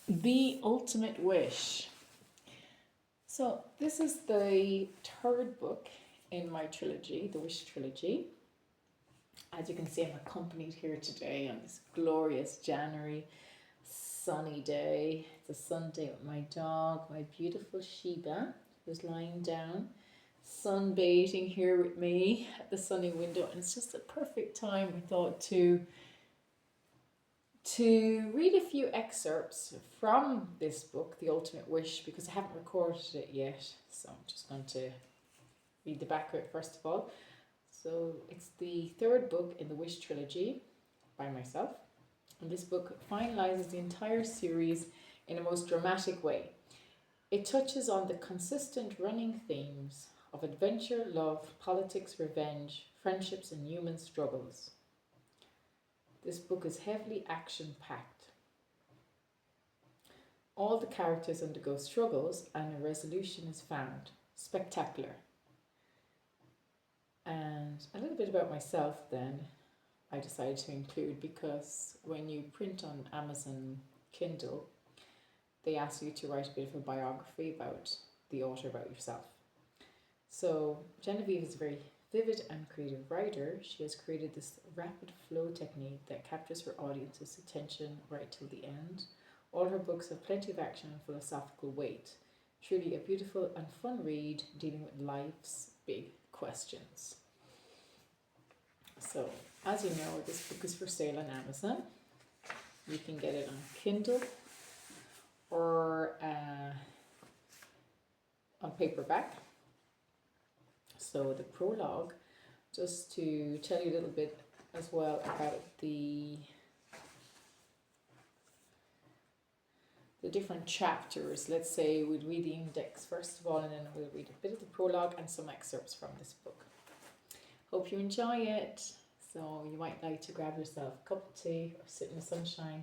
The Ultimate Wish. So, this is the third book in my trilogy, the Wish Trilogy. As you can see, I'm accompanied here today on this glorious January sunny day. It's a Sunday with my dog, my beautiful Sheba, who's lying down, sunbathing here with me at the sunny window. And it's just a perfect time, I thought, to read a few excerpts from this book, The Ultimate Wish, because I haven't recorded it yet. So I'm just going to read the back of it first of all. So it's the third book in the Wish Trilogy by myself. And this book finalizes the entire series in a most dramatic way. It touches on the consistent running themes of adventure, love, politics, revenge, friendships, and human struggles. This book is heavily action-packed. All the characters undergo struggles and a resolution is found. Spectacular. And a little bit about myself then I decided to include, because when you print on Amazon Kindle, they ask you to write a bit of a biography about the author, about yourself. So Genevieve is a very vivid and creative writer. She has created this rapid flow technique that captures her audience's attention right till the end. All her books have plenty of action and philosophical weight. Truly a beautiful and fun read dealing with life's big questions. So, as you know, this book is for sale on Amazon. You can get it on Kindle or on paperback. So the prologue, just to tell you a little bit as well about the different chapters. Let's say we'd read the index first of all, and then we'll read a bit of the prologue and some excerpts from this book. Hope you enjoy it. So you might like to grab yourself a cup of tea or sit in the sunshine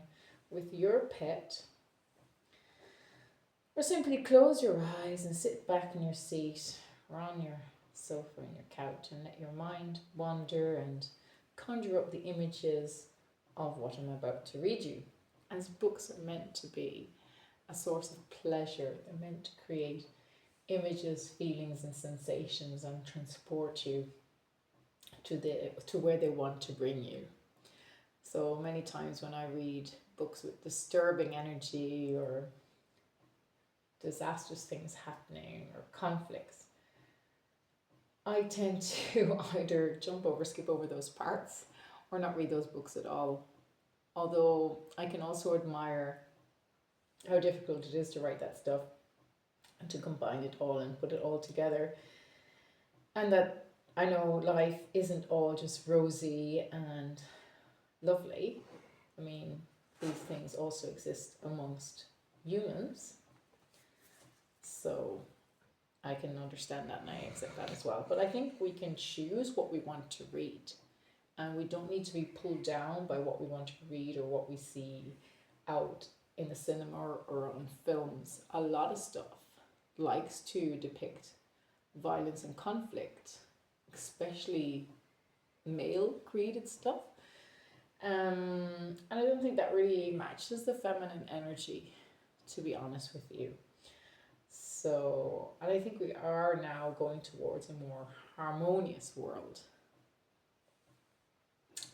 with your pet, or simply close your eyes and sit back in your seat or on your sofa on your couch and let your mind wander and conjure up the images of what I'm about to read you. As books are meant to be a source of pleasure, they're meant to create images, feelings, and sensations and transport you to where they want to bring you. So many times when I read books with disturbing energy or disastrous things happening or conflicts, I tend to either jump over, skip over those parts, or not read those books at all. Although I can also admire how difficult it is to write that stuff and to combine it all and put it all together. And that I know life isn't all just rosy and lovely. I mean, these things also exist amongst humans. So I can understand that and I accept that as well. But I think we can choose what we want to read. And we don't need to be pulled down by what we want to read or what we see out in the cinema or on films. A lot of stuff likes to depict violence and conflict, especially male created stuff. And I don't think that really matches the feminine energy, to be honest with you. So, and I think we are now going towards a more harmonious world.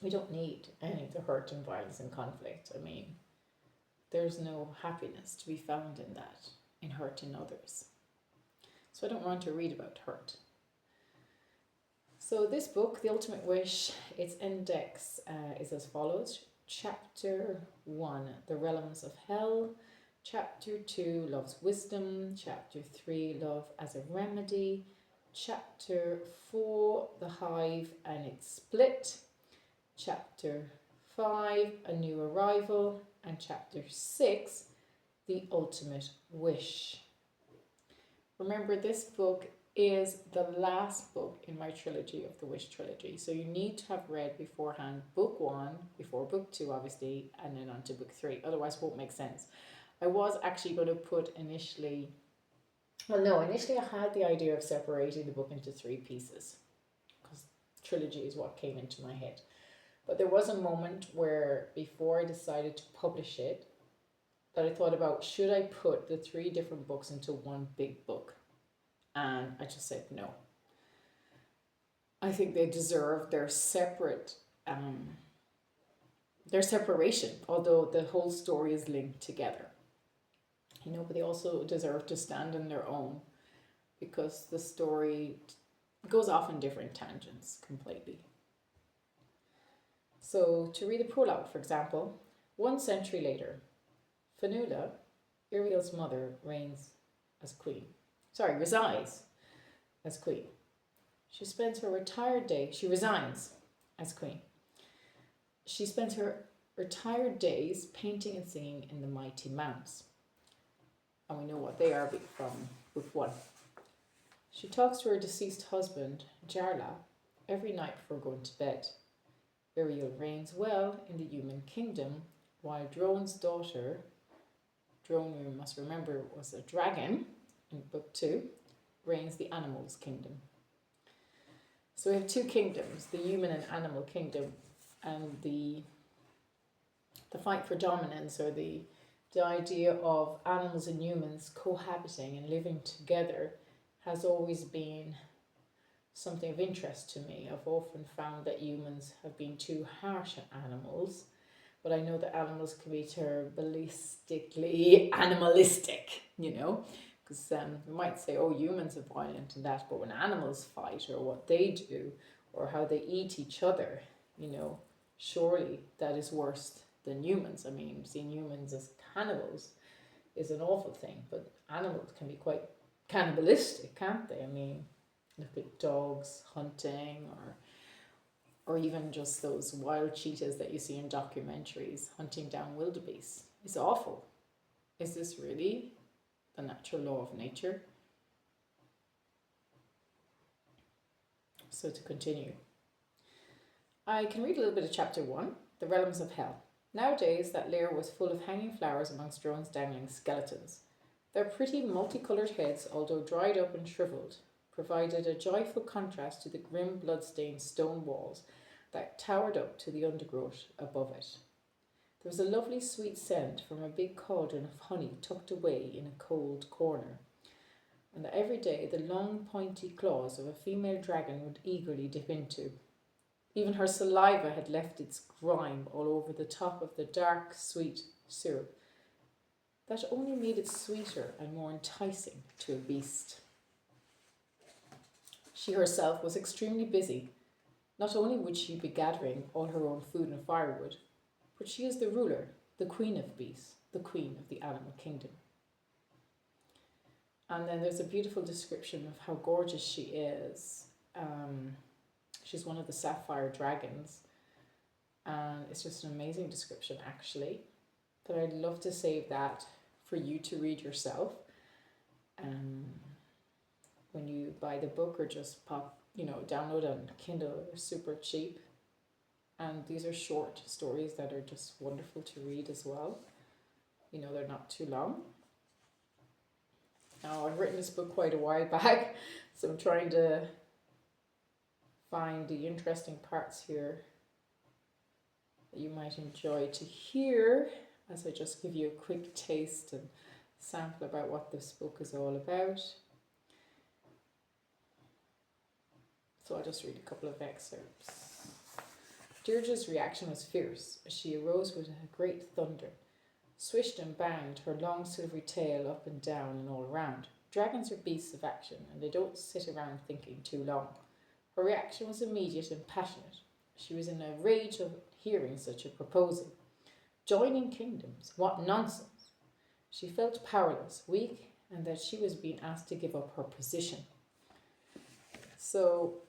We don't need any of the hurt and violence and conflict. I mean, there's no happiness to be found in that, in hurting others. So I don't want to read about hurt. So this book, The Ultimate Wish, its index is as follows. Chapter 1, The Realms of Hell. Chapter 2, Love's Wisdom. Chapter 3, Love as a Remedy. Chapter 4, The Hive and its Split. Chapter 5, A New Arrival. And Chapter 6, The Ultimate Wish. Remember, this book is the last book in my trilogy of the Wish Trilogy. So you need to have read beforehand book 1, before book 2 obviously, and then on to book 3. Otherwise it won't make sense. I was actually going to put initially I had the idea of separating the book into 3 pieces, because trilogy is what came into my head. But there was a moment where, before I decided to publish it, that I thought about, should I put the 3 different books into one big book? And I just said no. I think they deserve their separate, their separation, although the whole story is linked together. But they also deserve to stand on their own, because the story goes off in different tangents completely. So to read the prologue, for example, 1 century later, Fionnuala, Iriel's mother, resides as queen. She resigns as queen. She spends her retired days painting and singing in the mighty mounts. And we know what they are from book 1. She talks to her deceased husband, Jarla, every night before going to bed. Iriel reigns well in the human kingdom, while Drone's daughter, Drone, we must remember, was a dragon in book 2, reigns the animals' kingdom. So we have 2 kingdoms, the human and animal kingdom, and the fight for dominance, or the idea of animals and humans cohabiting and living together, has always been something of interest to me. I've often found that humans have been too harsh on animals, but I know that animals can be terriblistically animalistic, because we might say, oh, humans are violent and that, but when animals fight, or what they do, or how they eat each other, surely that is worse than humans. I mean, seeing humans as cannibals is an awful thing, but animals can be quite cannibalistic, can't they? I mean, look at dogs hunting, or even just those wild cheetahs that you see in documentaries hunting down wildebeest. It's awful. Is this really the natural law of nature? So to continue, I can read a little bit of chapter 1, The Realms of Hell. Nowadays, that lair was full of hanging flowers amongst Drone's dangling skeletons. Their pretty multicolored heads, although dried up and shriveled, provided a joyful contrast to the grim blood-stained stone walls that towered up to the undergrowth above it. There was a lovely sweet scent from a big cauldron of honey tucked away in a cold corner, and that every day the long pointy claws of a female dragon would eagerly dip into. Even her saliva had left its grime all over the top of the dark, sweet syrup that only made it sweeter and more enticing to a beast. She herself was extremely busy. Not only would she be gathering all her own food and firewood, but she is the ruler, the queen of beasts, the queen of the animal kingdom. And then there's a beautiful description of how gorgeous she is. She's one of the sapphire dragons, and it's just an amazing description, actually. But I'd love to save that for you to read yourself. When you buy the book, or just download on Kindle, they're super cheap. And these are short stories that are just wonderful to read as well. They're not too long. Now, I've written this book quite a while back, so I'm trying to find the interesting parts here that you might enjoy to hear, as I just give you a quick taste and sample about what this book is all about. So I'll just read a couple of excerpts. Deirdre's reaction was fierce as she arose with a great thunder, swished and banged her long silvery tail up and down and all around. Dragons are beasts of action, and they don't sit around thinking too long. Her reaction was immediate and passionate. She was in a rage of hearing such a proposal. Joining kingdoms, what nonsense! She felt powerless, weak, and that she was being asked to give up her position. So,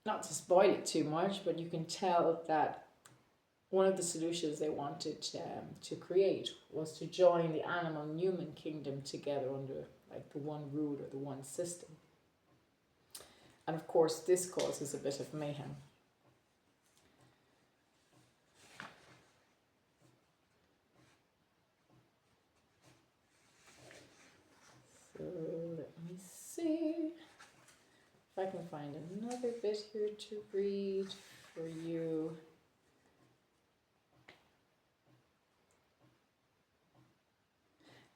not to spoil it too much, but you can tell that one of the solutions they wanted to create was to join the animal and human kingdom together under the one rule, or the one system. And of course, this causes a bit of mayhem. So let me see if I can find another bit here to read for you.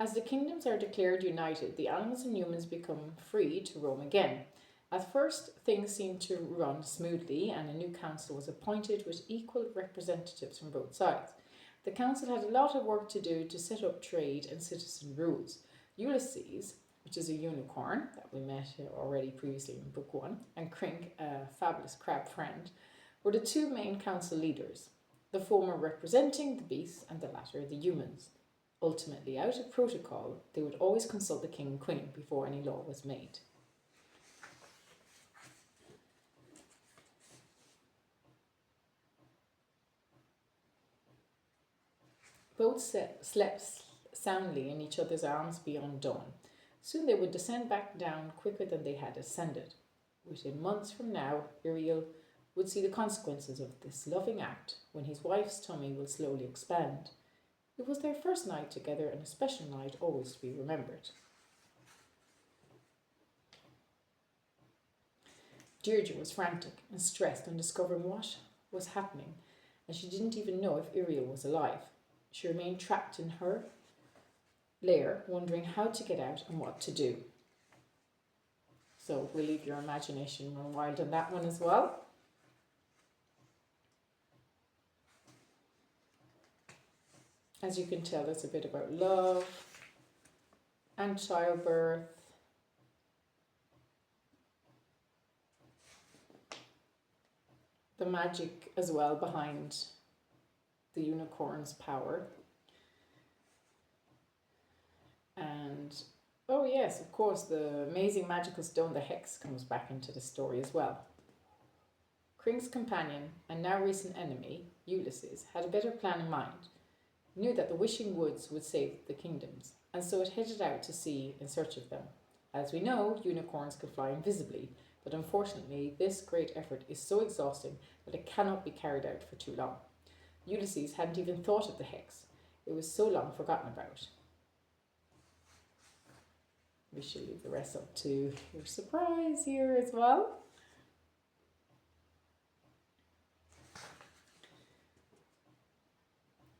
As the kingdoms are declared united, the animals and humans become free to roam again. At first, things seemed to run smoothly, and a new council was appointed with equal representatives from both sides. The council had a lot of work to do to set up trade and citizen rules. Ulysses, which is a unicorn that we met already previously in book 1, and Crink, a fabulous crab friend, were the two main council leaders, the former representing the beasts and the latter the humans. Ultimately, out of protocol, they would always consult the king and queen before any law was made. Both slept soundly in each other's arms beyond dawn. Soon they would descend back down quicker than they had ascended. Within months from now, Iriel would see the consequences of this loving act when his wife's tummy will slowly expand. It was their first night together, and a special night always to be remembered. Deirdre was frantic and stressed on discovering what was happening, and she didn't even know if Iriel was alive. She remained trapped in her lair, wondering how to get out and what to do. So we'll leave your imagination run wild on that one as well. As you can tell, there's a bit about love and childbirth. The magic as well behind the unicorn's power. And, oh yes, of course, the amazing magical stone, the hex, comes back into the story as well. Crink's companion and now recent enemy, Ulysses, had a better plan in mind. He knew that the Wishing Woods would save the kingdoms, and so it headed out to sea in search of them. As we know, unicorns can fly invisibly, but unfortunately this great effort is so exhausting that it cannot be carried out for too long. Ulysses hadn't even thought of the hex. It was so long forgotten about. We should leave the rest up to your surprise here as well.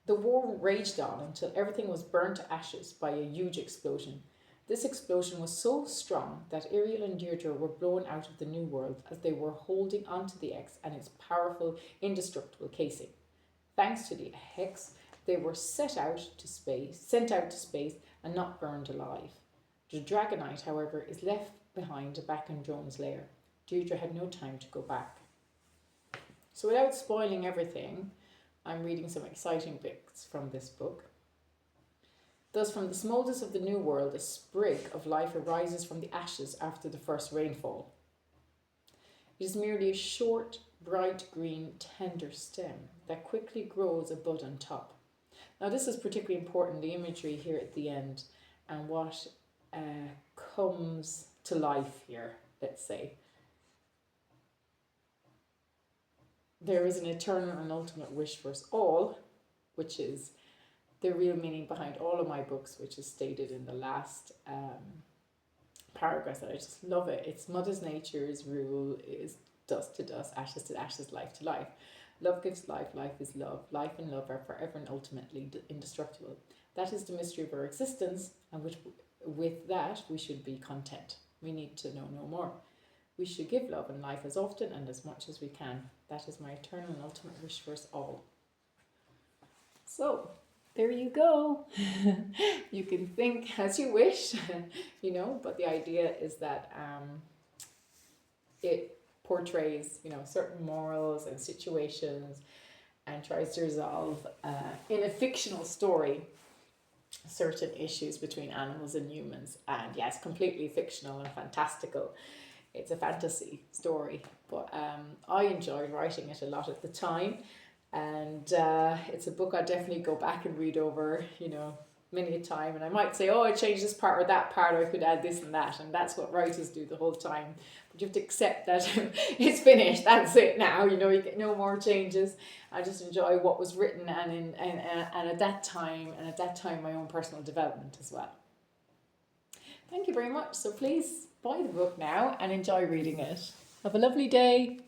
The war raged on until everything was burned to ashes by a huge explosion. This explosion was so strong that Iriel and Deirdre were blown out of the new world as they were holding onto the X and its powerful, indestructible casing. Thanks to the hex, they were sent out to space and not burned alive. The Dragonite, however, is left behind back in Drone's lair. Deirdre had no time to go back. So without spoiling everything, I'm reading some exciting bits from this book. Thus, from the smoulders of the new world, a sprig of life arises from the ashes after the first rainfall. It is merely a short, bright green, tender stem that quickly grows a bud on top. Now, this is particularly important, the imagery here at the end, and what comes to life here, let's say. There is an eternal and ultimate wish for us all, which is the real meaning behind all of my books, which is stated in the last paragraph, and I just love it. It's Mother Nature's rule is dust to dust, ashes to ashes, life to life. Love gives life, life is love. Life and love are forever and ultimately indestructible. That is the mystery of our existence, and with that we should be content. We need to know no more. We should give love and life as often and as much as we can. That is my eternal and ultimate wish for us all. So, there you go. You can think as you wish, but the idea is that it portrays, certain morals and situations and tries to resolve, in a fictional story, certain issues between animals and humans. And yes, completely fictional and fantastical. It's a fantasy story, but I enjoyed writing it a lot at the time. And it's a book I definitely go back and read over, many a time. And I might say, oh, I changed this part or that part, or I could add this and that. And that's what writers do the whole time. But you have to accept that it's finished. That's it now. You get no more changes. I just enjoy what was written and at that time, my own personal development as well. Thank you very much. So please buy the book now and enjoy reading it. Have a lovely day.